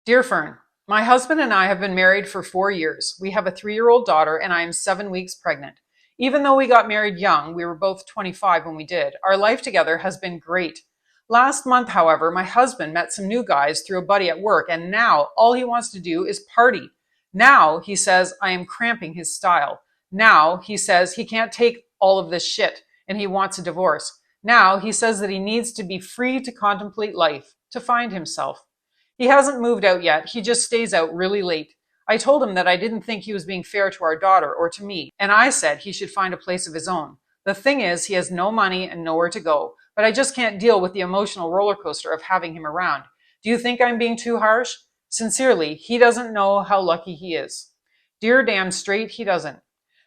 Dear Fern, my husband and I have been married for 4 years. We have a 3-year-old daughter, and I am 7 weeks pregnant. Even though we got married young, we were both 25 when we did, our life together has been great. Last month, however, my husband met some new guys through a buddy at work, and now all he wants to do is party. Now he says I am cramping his style. Now he says he can't take all of this shit, and he wants a divorce. Now he says that he needs to be free to contemplate life, to find himself. He hasn't moved out yet. He just stays out really late. I told him that I didn't think he was being fair to our daughter or to me, and I said he should find a place of his own. The thing is, he has no money and nowhere to go, but I just can't deal with the emotional roller coaster of having him around. Do you think I'm being too harsh? Sincerely, he doesn't know how lucky he is. Dear damn straight, he doesn't.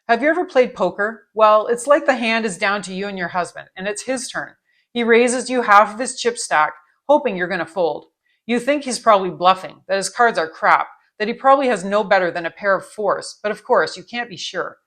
Have you ever played poker? Well, it's like the hand is down to you and your husband, and it's his turn. He raises you half of his chip stack, hoping you're going to fold. You think he's probably bluffing, that his cards are crap, that he probably has no better than a pair of fours, but of course, you can't be sure.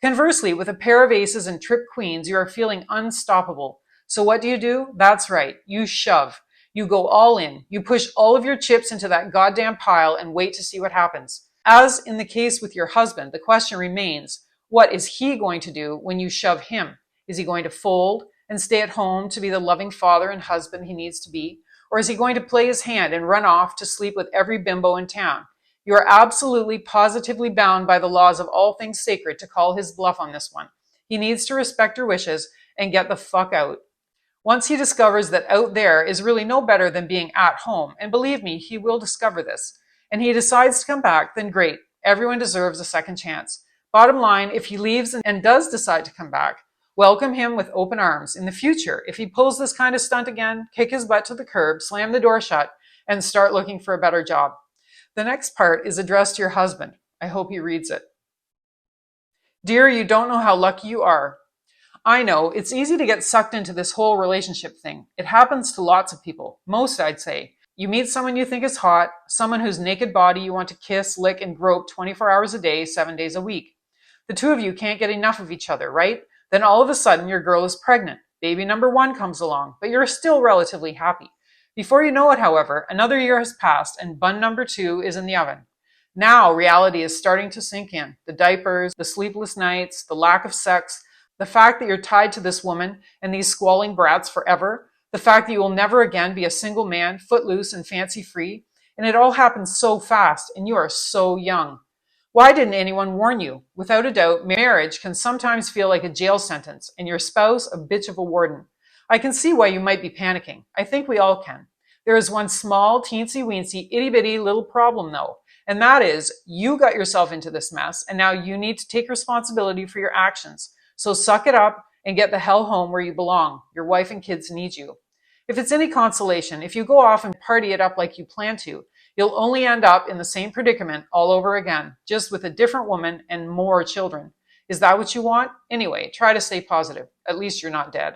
Conversely, with a pair of aces and trip queens, you are feeling unstoppable. So what do? That's right, you shove. You go all in. You push all of your chips into that goddamn pile and wait to see what happens. As in the case with your husband, the question remains, what is he going to do when you shove him? Is he going to fold and stay at home to be the loving father and husband he needs to be? Or is he going to play his hand and run off to sleep with every bimbo in town? You are absolutely, positively bound by the laws of all things sacred to call his bluff on this one. He needs to respect your wishes and get the fuck out. Once he discovers that out there is really no better than being at home, and believe me, he will discover this, and he decides to come back, then great. Everyone deserves a second chance. Bottom line, if he leaves and does decide to come back, welcome him with open arms. In the future, if he pulls this kind of stunt again, kick his butt to the curb, slam the door shut, and start looking for a better job. The next part is addressed to your husband. I hope he reads it. Dear, you don't know how lucky you are. I know, it's easy to get sucked into this whole relationship thing. It happens to lots of people. Most, I'd say. You meet someone you think is hot, someone whose naked body you want to kiss, lick, and grope 24 hours a day, 7 days a week. The two of you can't get enough of each other, right? Then all of a sudden, your girl is pregnant. Baby number 1 comes along, but you're still relatively happy. Before you know it, however, another year has passed and bun number 2 is in the oven. Now, reality is starting to sink in. The diapers, the sleepless nights, the lack of sex, the fact that you're tied to this woman and these squalling brats forever, the fact that you will never again be a single man, footloose and fancy-free, and it all happens so fast, and you are so young. Why didn't anyone warn you? Without a doubt, marriage can sometimes feel like a jail sentence, and your spouse a bitch of a warden. I can see why you might be panicking. I think we all can. There is one small, teensy-weensy, itty-bitty little problem, though, and that is, you got yourself into this mess, and now you need to take responsibility for your actions. So suck it up and get the hell home where you belong. Your wife and kids need you. If it's any consolation, if you go off and party it up like you plan to, you'll only end up in the same predicament all over again, just with a different woman and more children. Is that what you want? Anyway, try to stay positive. At least you're not dead.